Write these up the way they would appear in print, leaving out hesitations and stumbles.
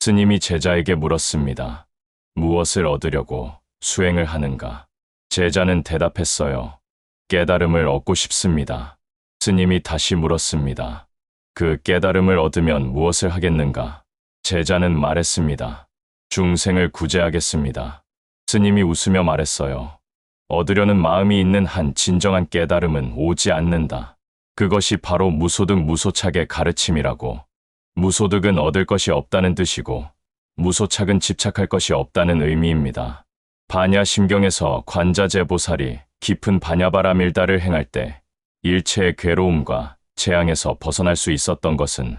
스님이 제자에게 물었습니다. 무엇을 얻으려고 수행을 하는가? 제자는 대답했어요. 깨달음을 얻고 싶습니다. 스님이 다시 물었습니다. 그 깨달음을 얻으면 무엇을 하겠는가? 제자는 말했습니다. 중생을 구제하겠습니다. 스님이 웃으며 말했어요. 얻으려는 마음이 있는 한 진정한 깨달음은 오지 않는다. 그것이 바로 무소득 무소착의 가르침이라고. 무소득은 얻을 것이 없다는 뜻이고 무소착은 집착할 것이 없다는 의미입니다. 반야심경에서 관자재보살이 깊은 반야바라밀다를 행할 때 일체의 괴로움과 재앙에서 벗어날 수 있었던 것은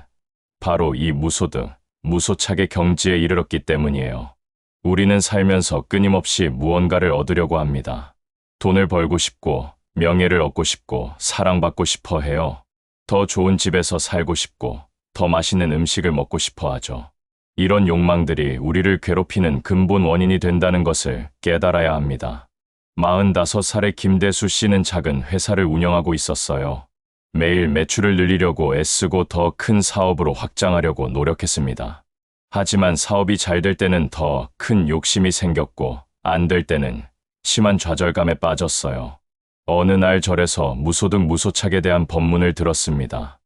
바로 이 무소득, 무소착의 경지에 이르렀기 때문이에요. 우리는 살면서 끊임없이 무언가를 얻으려고 합니다. 돈을 벌고 싶고 명예를 얻고 싶고 사랑받고 싶어 해요. 더 좋은 집에서 살고 싶고 더 맛있는 음식을 먹고 싶어 하죠. 이런 욕망들이 우리를 괴롭히는 근본 원인이 된다는 것을 깨달아야 합니다. 45살의 김대수 씨는 작은 회사를 운영하고 있었어요. 매일 매출을 늘리려고 애쓰고 더 큰 사업으로 확장하려고 노력했습니다. 하지만 사업이 잘 될 때는 더 큰 욕심이 생겼고 안 될 때는 심한 좌절감에 빠졌어요. 어느 날 절에서 무소득 무소착에 대한 법문을 들었습니다.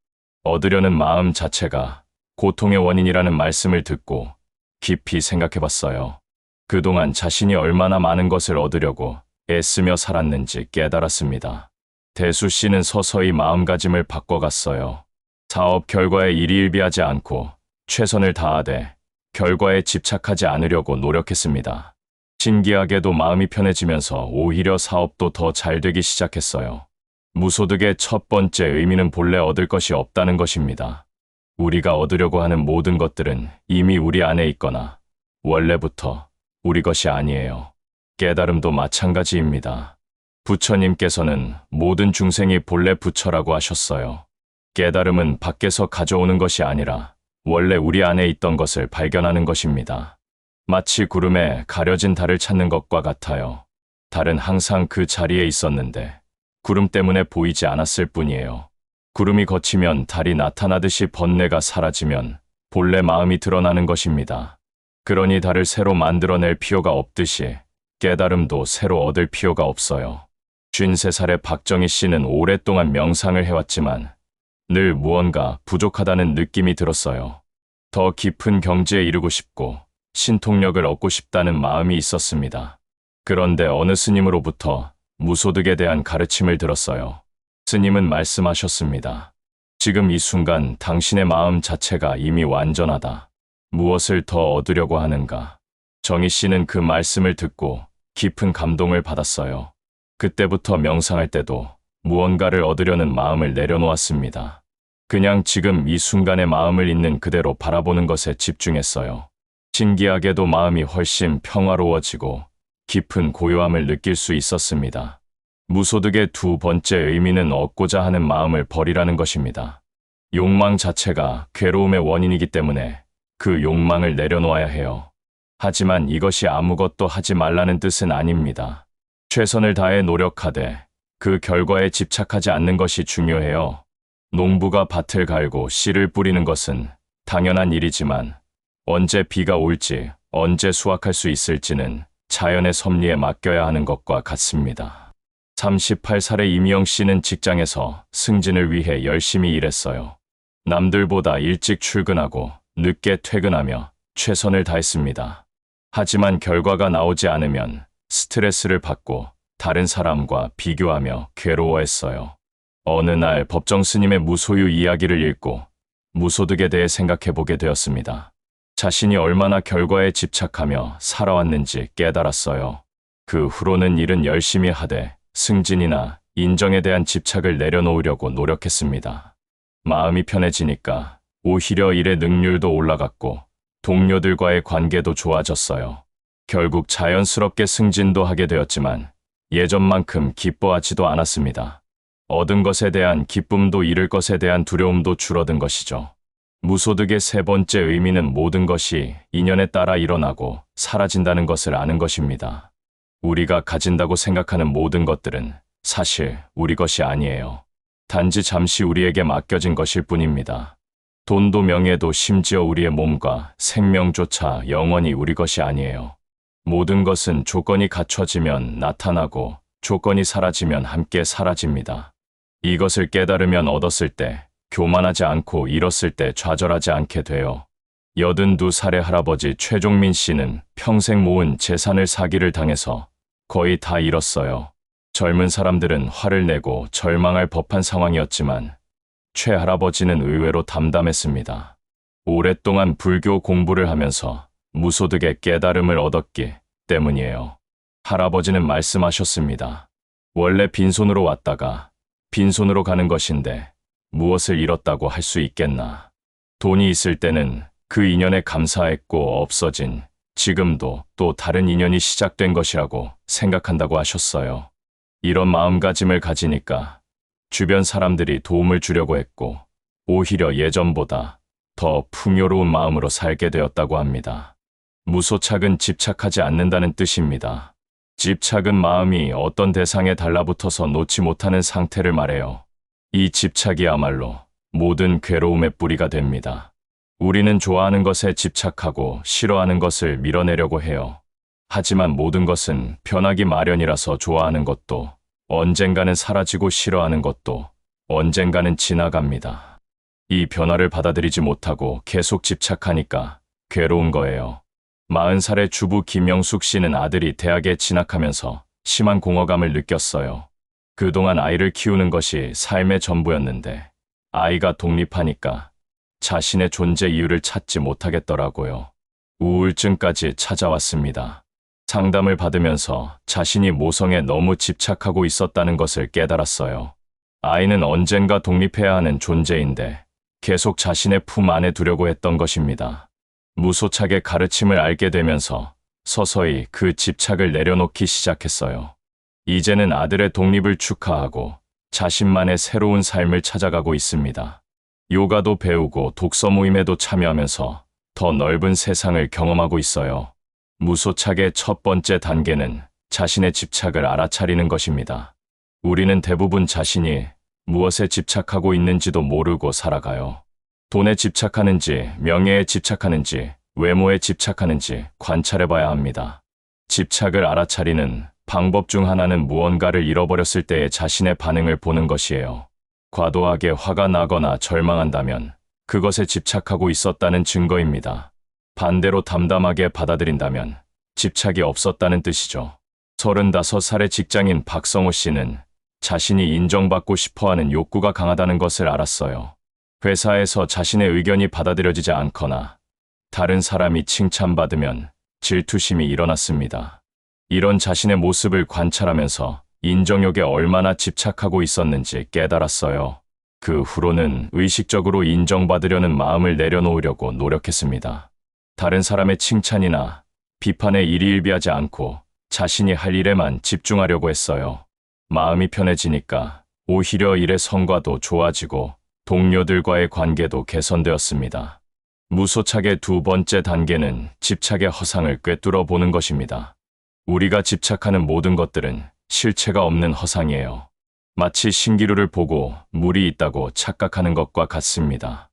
얻으려는 마음 자체가 고통의 원인이라는 말씀을 듣고 깊이 생각해봤어요. 그동안 자신이 얼마나 많은 것을 얻으려고 애쓰며 살았는지 깨달았습니다. 대수 씨는 서서히 마음가짐을 바꿔갔어요. 사업 결과에 일희일비하지 않고 최선을 다하되 결과에 집착하지 않으려고 노력했습니다. 신기하게도 마음이 편해지면서 오히려 사업도 더 잘 되기 시작했어요. 무소득의 첫 번째 의미는 본래 얻을 것이 없다는 것입니다. 우리가 얻으려고 하는 모든 것들은 이미 우리 안에 있거나 원래부터 우리 것이 아니에요. 깨달음도 마찬가지입니다. 부처님께서는 모든 중생이 본래 부처라고 하셨어요. 깨달음은 밖에서 가져오는 것이 아니라 원래 우리 안에 있던 것을 발견하는 것입니다. 마치 구름에 가려진 달을 찾는 것과 같아요. 달은 항상 그 자리에 있었는데 구름 때문에 보이지 않았을 뿐이에요. 구름이 걷히면 달이 나타나듯이 번뇌가 사라지면 본래 마음이 드러나는 것입니다. 그러니 달을 새로 만들어낼 필요가 없듯이 깨달음도 새로 얻을 필요가 없어요. 53살의 박정희 씨는 오랫동안 명상을 해왔지만 늘 무언가 부족하다는 느낌이 들었어요. 더 깊은 경지에 이르고 싶고 신통력을 얻고 싶다는 마음이 있었습니다. 그런데 어느 스님으로부터 무소득에 대한 가르침을 들었어요. 스님은 말씀하셨습니다. 지금 이 순간 당신의 마음 자체가 이미 완전하다. 무엇을 더 얻으려고 하는가? 정희 씨는 그 말씀을 듣고 깊은 감동을 받았어요. 그때부터 명상할 때도 무언가를 얻으려는 마음을 내려놓았습니다. 그냥 지금 이 순간의 마음을 있는 그대로 바라보는 것에 집중했어요. 신기하게도 마음이 훨씬 평화로워지고 깊은 고요함을 느낄 수 있었습니다. 무소득의 두 번째 의미는 얻고자 하는 마음을 버리라는 것입니다. 욕망 자체가 괴로움의 원인이기 때문에 그 욕망을 내려놓아야 해요. 하지만 이것이 아무것도 하지 말라는 뜻은 아닙니다. 최선을 다해 노력하되 그 결과에 집착하지 않는 것이 중요해요. 농부가 밭을 갈고 씨를 뿌리는 것은 당연한 일이지만 언제 비가 올지 언제 수확할 수 있을지는 자연의 섭리에 맡겨야 하는 것과 같습니다. 38살의 이미영 씨는 직장에서 승진을 위해 열심히 일했어요. 남들보다 일찍 출근하고 늦게 퇴근하며 최선을 다했습니다. 하지만 결과가 나오지 않으면 스트레스를 받고 다른 사람과 비교하며 괴로워했어요. 어느 날 법정 스님의 무소유 이야기를 읽고 무소득에 대해 생각해보게 되었습니다. 자신이 얼마나 결과에 집착하며 살아왔는지 깨달았어요. 그 후로는 일은 열심히 하되 승진이나 인정에 대한 집착을 내려놓으려고 노력했습니다. 마음이 편해지니까 오히려 일의 능률도 올라갔고 동료들과의 관계도 좋아졌어요. 결국 자연스럽게 승진도 하게 되었지만 예전만큼 기뻐하지도 않았습니다. 얻은 것에 대한 기쁨도 잃을 것에 대한 두려움도 줄어든 것이죠. 무소득의 세 번째 의미는 모든 것이 인연에 따라 일어나고 사라진다는 것을 아는 것입니다. 우리가 가진다고 생각하는 모든 것들은 사실 우리 것이 아니에요. 단지 잠시 우리에게 맡겨진 것일 뿐입니다. 돈도 명예도 심지어 우리의 몸과 생명조차 영원히 우리 것이 아니에요. 모든 것은 조건이 갖춰지면 나타나고 조건이 사라지면 함께 사라집니다. 이것을 깨달으면 얻었을 때 교만하지 않고 잃었을 때 좌절하지 않게 돼요. 82살의 할아버지 최종민 씨는 평생 모은 재산을 사기를 당해서 거의 다 잃었어요. 젊은 사람들은 화를 내고 절망할 법한 상황이었지만 최 할아버지는 의외로 담담했습니다. 오랫동안 불교 공부를 하면서 무소득의 깨달음을 얻었기 때문이에요. 할아버지는 말씀하셨습니다. 원래 빈손으로 왔다가 빈손으로 가는 것인데 무엇을 잃었다고 할 수 있겠나. 돈이 있을 때는 그 인연에 감사했고 없어진 지금도 또 다른 인연이 시작된 것이라고 생각한다고 하셨어요. 이런 마음가짐을 가지니까 주변 사람들이 도움을 주려고 했고 오히려 예전보다 더 풍요로운 마음으로 살게 되었다고 합니다. 무소착은 집착하지 않는다는 뜻입니다. 집착은 마음이 어떤 대상에 달라붙어서 놓지 못하는 상태를 말해요. 이 집착이야말로 모든 괴로움의 뿌리가 됩니다. 우리는 좋아하는 것에 집착하고 싫어하는 것을 밀어내려고 해요. 하지만 모든 것은 변하기 마련이라서 좋아하는 것도 언젠가는 사라지고 싫어하는 것도 언젠가는 지나갑니다. 이 변화를 받아들이지 못하고 계속 집착하니까 괴로운 거예요. 40살의 주부 김영숙 씨는 아들이 대학에 진학하면서 심한 공허감을 느꼈어요. 그동안 아이를 키우는 것이 삶의 전부였는데 아이가 독립하니까 자신의 존재 이유를 찾지 못하겠더라고요. 우울증까지 찾아왔습니다. 상담을 받으면서 자신이 모성에 너무 집착하고 있었다는 것을 깨달았어요. 아이는 언젠가 독립해야 하는 존재인데 계속 자신의 품 안에 두려고 했던 것입니다. 무소착의 가르침을 알게 되면서 서서히 그 집착을 내려놓기 시작했어요. 이제는 아들의 독립을 축하하고 자신만의 새로운 삶을 찾아가고 있습니다. 요가도 배우고 독서 모임에도 참여하면서 더 넓은 세상을 경험하고 있어요. 무소착의 첫 번째 단계는 자신의 집착을 알아차리는 것입니다. 우리는 대부분 자신이 무엇에 집착하고 있는지도 모르고 살아가요. 돈에 집착하는지, 명예에 집착하는지, 외모에 집착하는지 관찰해봐야 합니다. 집착을 알아차리는 방법 중 하나는 무언가를 잃어버렸을 때의 자신의 반응을 보는 것이에요. 과도하게 화가 나거나 절망한다면 그것에 집착하고 있었다는 증거입니다. 반대로 담담하게 받아들인다면 집착이 없었다는 뜻이죠. 35살의 직장인 박성호 씨는 자신이 인정받고 싶어하는 욕구가 강하다는 것을 알았어요. 회사에서 자신의 의견이 받아들여지지 않거나 다른 사람이 칭찬받으면 질투심이 일어났습니다. 이런 자신의 모습을 관찰하면서 인정욕에 얼마나 집착하고 있었는지 깨달았어요. 그 후로는 의식적으로 인정받으려는 마음을 내려놓으려고 노력했습니다. 다른 사람의 칭찬이나 비판에 일희일비하지 않고 자신이 할 일에만 집중하려고 했어요. 마음이 편해지니까 오히려 일의 성과도 좋아지고 동료들과의 관계도 개선되었습니다. 무소착의 두 번째 단계는 집착의 허상을 꿰뚫어 보는 것입니다. 우리가 집착하는 모든 것들은 실체가 없는 허상이에요. 마치 신기루를 보고 물이 있다고 착각하는 것과 같습니다.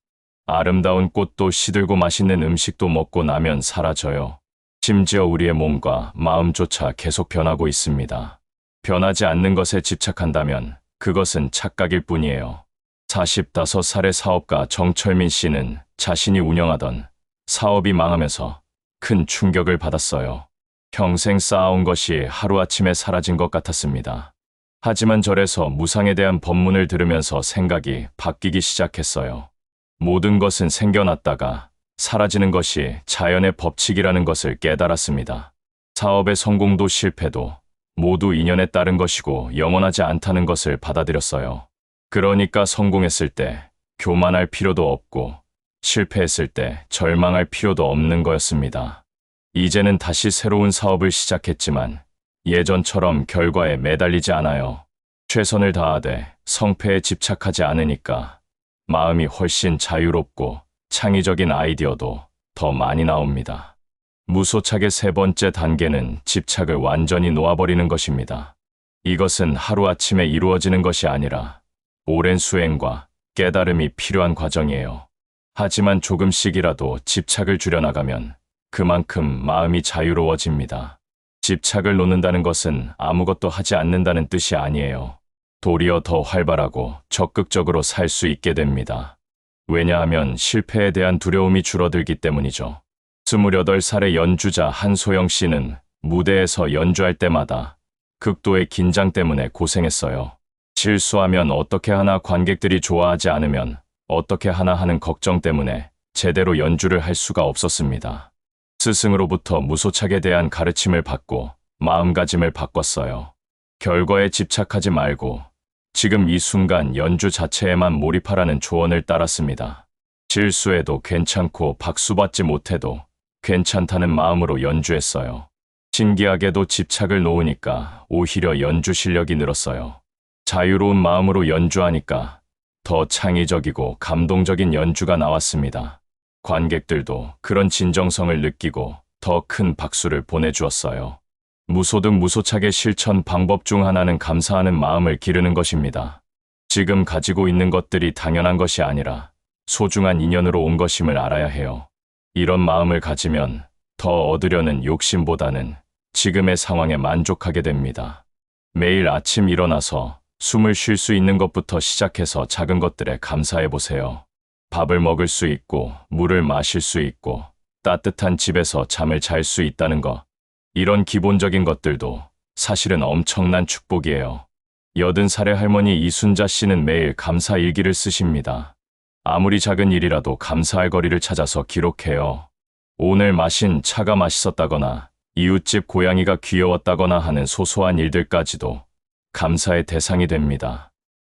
아름다운 꽃도 시들고 맛있는 음식도 먹고 나면 사라져요. 심지어 우리의 몸과 마음조차 계속 변하고 있습니다. 변하지 않는 것에 집착한다면 그것은 착각일 뿐이에요. 45살의 사업가 정철민 씨는 자신이 운영하던 사업이 망하면서 큰 충격을 받았어요. 평생 쌓아온 것이 하루아침에 사라진 것 같았습니다. 하지만 절에서 무상에 대한 법문을 들으면서 생각이 바뀌기 시작했어요. 모든 것은 생겨났다가 사라지는 것이 자연의 법칙이라는 것을 깨달았습니다. 사업의 성공도 실패도 모두 인연에 따른 것이고 영원하지 않다는 것을 받아들였어요. 그러니까 성공했을 때 교만할 필요도 없고 실패했을 때 절망할 필요도 없는 거였습니다. 이제는 다시 새로운 사업을 시작했지만 예전처럼 결과에 매달리지 않아요. 최선을 다하되 성패에 집착하지 않으니까 마음이 훨씬 자유롭고 창의적인 아이디어도 더 많이 나옵니다. 무소착의 세 번째 단계는 집착을 완전히 놓아버리는 것입니다. 이것은 하루아침에 이루어지는 것이 아니라 오랜 수행과 깨달음이 필요한 과정이에요. 하지만 조금씩이라도 집착을 줄여나가면 그만큼 마음이 자유로워집니다. 집착을 놓는다는 것은 아무것도 하지 않는다는 뜻이 아니에요. 도리어 더 활발하고 적극적으로 살 수 있게 됩니다. 왜냐하면 실패에 대한 두려움이 줄어들기 때문이죠. 28살의 연주자 한소영 씨는 무대에서 연주할 때마다 극도의 긴장 때문에 고생했어요. 실수하면 어떻게 하나, 관객들이 좋아하지 않으면 어떻게 하나 하는 걱정 때문에 제대로 연주를 할 수가 없었습니다. 스승으로부터 무소착에 대한 가르침을 받고 마음가짐을 바꿨어요. 결과에 집착하지 말고 지금 이 순간 연주 자체에만 몰입하라는 조언을 따랐습니다. 실수해도 괜찮고 박수받지 못해도 괜찮다는 마음으로 연주했어요. 신기하게도 집착을 놓으니까 오히려 연주 실력이 늘었어요. 자유로운 마음으로 연주하니까 더 창의적이고 감동적인 연주가 나왔습니다. 관객들도 그런 진정성을 느끼고 더 큰 박수를 보내주었어요. 무소득 무소착의 실천 방법 중 하나는 감사하는 마음을 기르는 것입니다. 지금 가지고 있는 것들이 당연한 것이 아니라 소중한 인연으로 온 것임을 알아야 해요. 이런 마음을 가지면 더 얻으려는 욕심보다는 지금의 상황에 만족하게 됩니다. 매일 아침 일어나서 숨을 쉴 수 있는 것부터 시작해서 작은 것들에 감사해 보세요. 밥을 먹을 수 있고, 물을 마실 수 있고, 따뜻한 집에서 잠을 잘 수 있다는 것. 이런 기본적인 것들도 사실은 엄청난 축복이에요. 80살의 할머니 이순자 씨는 매일 감사 일기를 쓰십니다. 아무리 작은 일이라도 감사할 거리를 찾아서 기록해요. 오늘 마신 차가 맛있었다거나 이웃집 고양이가 귀여웠다거나 하는 소소한 일들까지도 감사의 대상이 됩니다.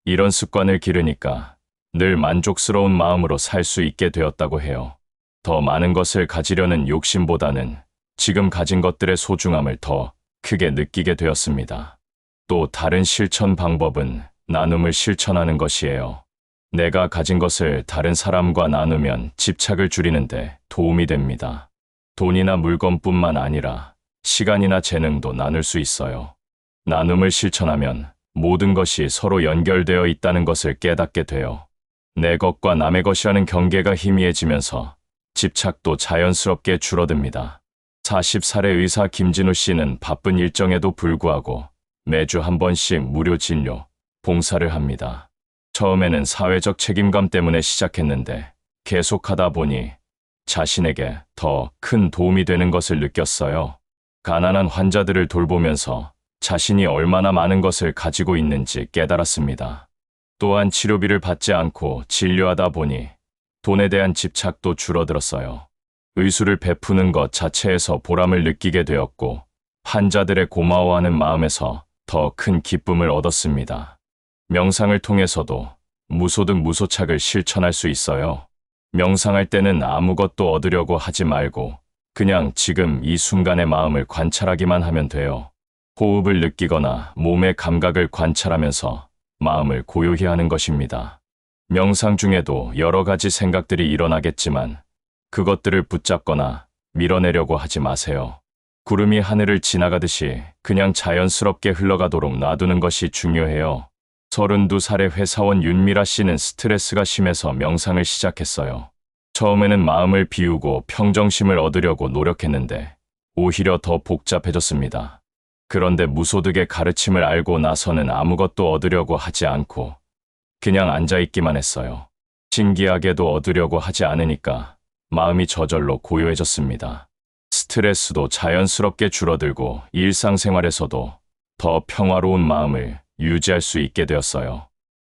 이런 습관을 기르니까 늘 만족스러운 마음으로 살 수 있게 되었다고 해요. 더 많은 것을 가지려는 욕심보다는 지금 가진 것들의 소중함을 더 크게 느끼게 되었습니다. 또 다른 실천 방법은 나눔을 실천하는 것이에요. 내가 가진 것을 다른 사람과 나누면 집착을 줄이는데 도움이 됩니다. 돈이나 물건뿐만 아니라 시간이나 재능도 나눌 수 있어요. 나눔을 실천하면 모든 것이 서로 연결되어 있다는 것을 깨닫게 돼요. 내 것과 남의 것이라는 경계가 희미해지면서 집착도 자연스럽게 줄어듭니다. 40살의 의사 김진우 씨는 바쁜 일정에도 불구하고 매주 한 번씩 무료 진료, 봉사를 합니다. 처음에는 사회적 책임감 때문에 시작했는데 계속하다 보니 자신에게 더 큰 도움이 되는 것을 느꼈어요. 가난한 환자들을 돌보면서 자신이 얼마나 많은 것을 가지고 있는지 깨달았습니다. 또한 치료비를 받지 않고 진료하다 보니 돈에 대한 집착도 줄어들었어요. 의술을 베푸는 것 자체에서 보람을 느끼게 되었고 환자들의 고마워하는 마음에서 더 큰 기쁨을 얻었습니다. 명상을 통해서도 무소득 무소착을 실천할 수 있어요. 명상할 때는 아무것도 얻으려고 하지 말고 그냥 지금 이 순간의 마음을 관찰하기만 하면 돼요. 호흡을 느끼거나 몸의 감각을 관찰하면서 마음을 고요히 하는 것입니다. 명상 중에도 여러 가지 생각들이 일어나겠지만 그것들을 붙잡거나 밀어내려고 하지 마세요. 구름이 하늘을 지나가듯이 그냥 자연스럽게 흘러가도록 놔두는 것이 중요해요. 32살의 회사원 윤미라 씨는 스트레스가 심해서 명상을 시작했어요. 처음에는 마음을 비우고 평정심을 얻으려고 노력했는데 오히려 더 복잡해졌습니다. 그런데 무소득의 가르침을 알고 나서는 아무것도 얻으려고 하지 않고 그냥 앉아있기만 했어요. 신기하게도 얻으려고 하지 않으니까 마음이 저절로 고요해졌습니다. 스트레스도 자연스럽게 줄어들고 일상생활에서도 더 평화로운 마음을 유지할 수 있게 되었어요.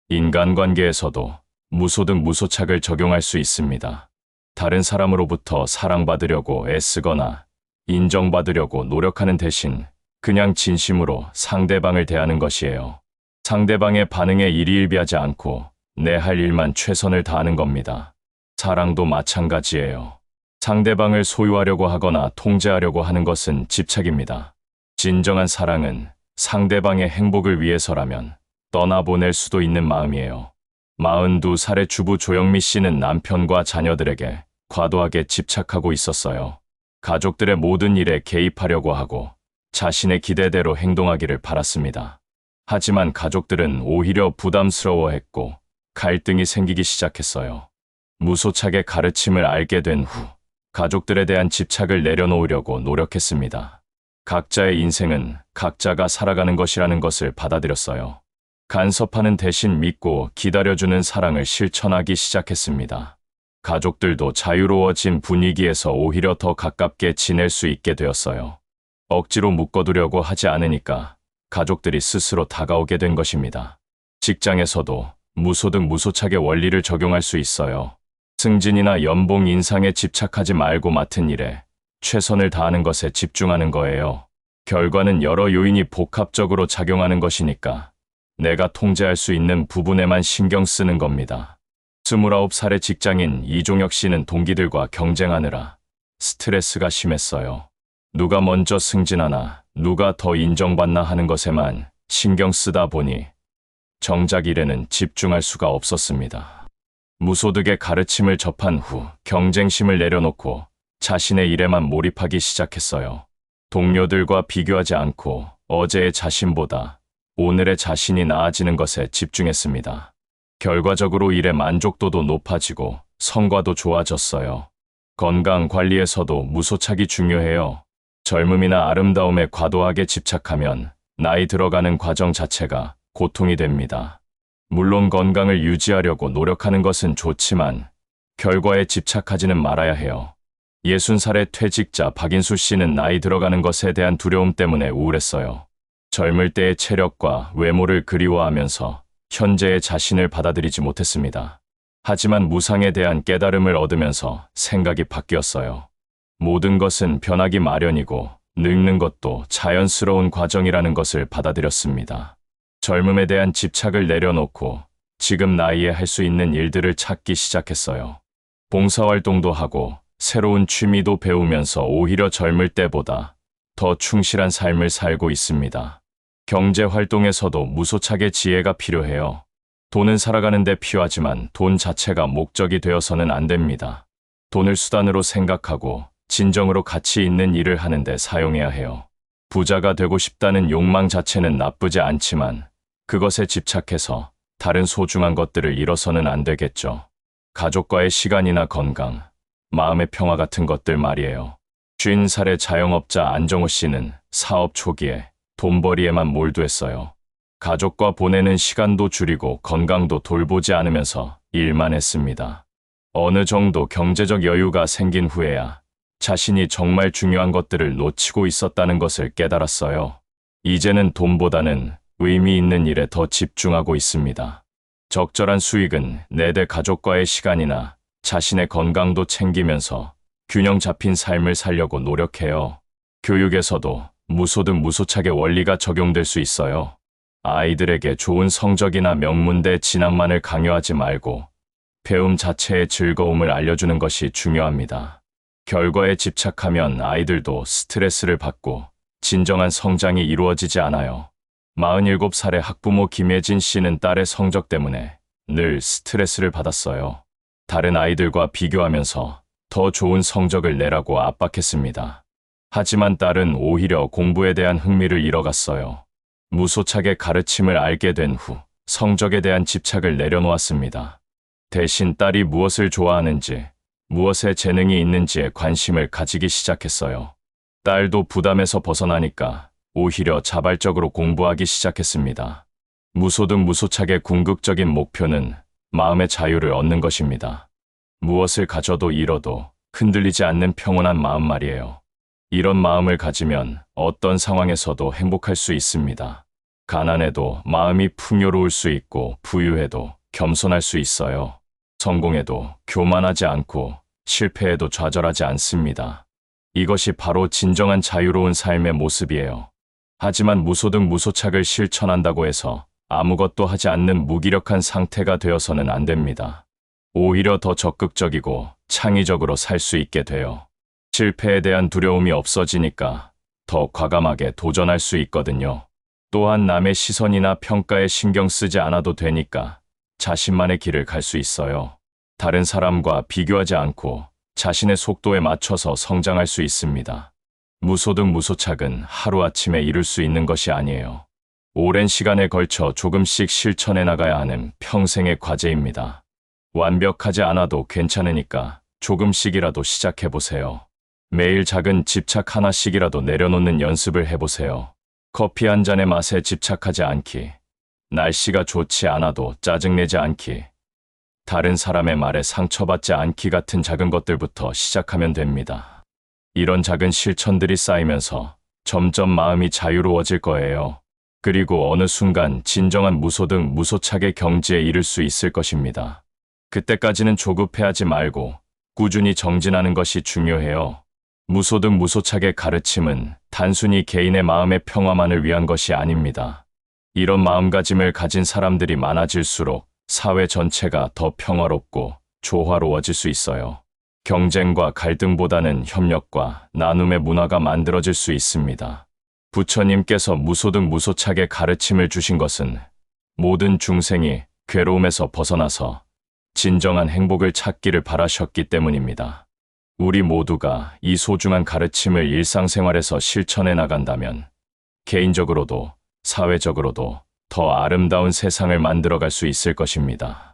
인간관계에서도 무소득 무소착을 적용할 수 있습니다. 다른 사람으로부터 사랑받으려고 애쓰거나 인정받으려고 노력하는 대신 그냥 진심으로 상대방을 대하는 것이에요. 상대방의 반응에 일희일비하지 않고 내 할 일만 최선을 다하는 겁니다. 사랑도 마찬가지예요. 상대방을 소유하려고 하거나 통제하려고 하는 것은 집착입니다. 진정한 사랑은 상대방의 행복을 위해서라면 떠나보낼 수도 있는 마음이에요. 42살의 주부 조영미 씨는 남편과 자녀들에게 과도하게 집착하고 있었어요. 가족들의 모든 일에 개입하려고 하고 자신의 기대대로 행동하기를 바랐습니다. 하지만 가족들은 오히려 부담스러워했고 갈등이 생기기 시작했어요. 무소착의 가르침을 알게 된 후 가족들에 대한 집착을 내려놓으려고 노력했습니다. 각자의 인생은 각자가 살아가는 것이라는 것을 받아들였어요. 간섭하는 대신 믿고 기다려주는 사랑을 실천하기 시작했습니다. 가족들도 자유로워진 분위기에서 오히려 더 가깝게 지낼 수 있게 되었어요. 억지로 묶어두려고 하지 않으니까 가족들이 스스로 다가오게 된 것입니다. 직장에서도 무소득 무소착의 원리를 적용할 수 있어요. 승진이나 연봉 인상에 집착하지 말고 맡은 일에 최선을 다하는 것에 집중하는 거예요. 결과는 여러 요인이 복합적으로 작용하는 것이니까 내가 통제할 수 있는 부분에만 신경 쓰는 겁니다. 29살의 직장인 이종혁 씨는 동기들과 경쟁하느라 스트레스가 심했어요. 누가 먼저 승진하나, 누가 더 인정받나 하는 것에만 신경 쓰다 보니 정작 일에는 집중할 수가 없었습니다. 무소득의 가르침을 접한 후 경쟁심을 내려놓고 자신의 일에만 몰입하기 시작했어요. 동료들과 비교하지 않고 어제의 자신보다 오늘의 자신이 나아지는 것에 집중했습니다. 결과적으로 일의 만족도도 높아지고 성과도 좋아졌어요. 건강 관리에서도 무소착이 중요해요. 젊음이나 아름다움에 과도하게 집착하면 나이 들어가는 과정 자체가 고통이 됩니다. 물론 건강을 유지하려고 노력하는 것은 좋지만 결과에 집착하지는 말아야 해요. 60살의 퇴직자 박인수 씨는 나이 들어가는 것에 대한 두려움 때문에 우울했어요. 젊을 때의 체력과 외모를 그리워하면서 현재의 자신을 받아들이지 못했습니다. 하지만 무상에 대한 깨달음을 얻으면서 생각이 바뀌었어요. 모든 것은 변하기 마련이고 늙는 것도 자연스러운 과정이라는 것을 받아들였습니다. 젊음에 대한 집착을 내려놓고 지금 나이에 할 수 있는 일들을 찾기 시작했어요. 봉사활동도 하고 새로운 취미도 배우면서 오히려 젊을 때보다 더 충실한 삶을 살고 있습니다. 경제활동에서도 무소착의 지혜가 필요해요. 돈은 살아가는 데 필요하지만 돈 자체가 목적이 되어서는 안 됩니다. 돈을 수단으로 생각하고 진정으로 가치 있는 일을 하는데 사용해야 해요. 부자가 되고 싶다는 욕망 자체는 나쁘지 않지만 그것에 집착해서 다른 소중한 것들을 잃어서는 안 되겠죠. 가족과의 시간이나 건강, 마음의 평화 같은 것들 말이에요. 50살의 자영업자 안정호 씨는 사업 초기에 돈벌이에만 몰두했어요. 가족과 보내는 시간도 줄이고 건강도 돌보지 않으면서 일만 했습니다. 어느 정도 경제적 여유가 생긴 후에야 자신이 정말 중요한 것들을 놓치고 있었다는 것을 깨달았어요. 이제는 돈보다는 의미 있는 일에 더 집중하고 있습니다. 적절한 수익은 내대 가족과의 시간이나 자신의 건강도 챙기면서 균형 잡힌 삶을 살려고 노력해요. 교육에서도 무소득 무소착의 원리가 적용될 수 있어요. 아이들에게 좋은 성적이나 명문대 진학만을 강요하지 말고 배움 자체의 즐거움을 알려주는 것이 중요합니다. 결과에 집착하면 아이들도 스트레스를 받고 진정한 성장이 이루어지지 않아요. 47살의 학부모 김혜진 씨는 딸의 성적 때문에 늘 스트레스를 받았어요. 다른 아이들과 비교하면서 더 좋은 성적을 내라고 압박했습니다. 하지만 딸은 오히려 공부에 대한 흥미를 잃어갔어요. 무소착의 가르침을 알게 된 후 성적에 대한 집착을 내려놓았습니다. 대신 딸이 무엇을 좋아하는지, 무엇에 재능이 있는지에 관심을 가지기 시작했어요. 딸도 부담에서 벗어나니까 오히려 자발적으로 공부하기 시작했습니다. 무소득 무소착의 궁극적인 목표는 마음의 자유를 얻는 것입니다. 무엇을 가져도 잃어도 흔들리지 않는 평온한 마음 말이에요. 이런 마음을 가지면 어떤 상황에서도 행복할 수 있습니다. 가난해도 마음이 풍요로울 수 있고 부유해도 겸손할 수 있어요. 성공해도 교만하지 않고 실패해도 좌절하지 않습니다. 이것이 바로 진정한 자유로운 삶의 모습이에요. 하지만 무소득 무소착을 실천한다고 해서 아무것도 하지 않는 무기력한 상태가 되어서는 안 됩니다. 오히려 더 적극적이고 창의적으로 살 수 있게 돼요. 실패에 대한 두려움이 없어지니까 더 과감하게 도전할 수 있거든요. 또한 남의 시선이나 평가에 신경 쓰지 않아도 되니까 자신만의 길을 갈 수 있어요. 다른 사람과 비교하지 않고 자신의 속도에 맞춰서 성장할 수 있습니다. 무소득 무소착은 하루아침에 이룰 수 있는 것이 아니에요. 오랜 시간에 걸쳐 조금씩 실천해 나가야 하는 평생의 과제입니다. 완벽하지 않아도 괜찮으니까 조금씩이라도 시작해보세요. 매일 작은 집착 하나씩이라도 내려놓는 연습을 해보세요. 커피 한 잔의 맛에 집착하지 않기. 날씨가 좋지 않아도 짜증내지 않기. 다른 사람의 말에 상처받지 않기 같은 작은 것들부터 시작하면 됩니다. 이런 작은 실천들이 쌓이면서 점점 마음이 자유로워질 거예요. 그리고 어느 순간 진정한 무소등 무소착의 경지에 이를 수 있을 것입니다. 그때까지는 조급해하지 말고 꾸준히 정진하는 것이 중요해요. 무소등 무소착의 가르침은 단순히 개인의 마음의 평화만을 위한 것이 아닙니다. 이런 마음가짐을 가진 사람들이 많아질수록 사회 전체가 더 평화롭고 조화로워질 수 있어요. 경쟁과 갈등보다는 협력과 나눔의 문화가 만들어질 수 있습니다. 부처님께서 무소등 무소착의 가르침을 주신 것은 모든 중생이 괴로움에서 벗어나서 진정한 행복을 찾기를 바라셨기 때문입니다. 우리 모두가 이 소중한 가르침을 일상생활에서 실천해 나간다면 개인적으로도 사회적으로도 더 아름다운 세상을 만들어갈 수 있을 것입니다.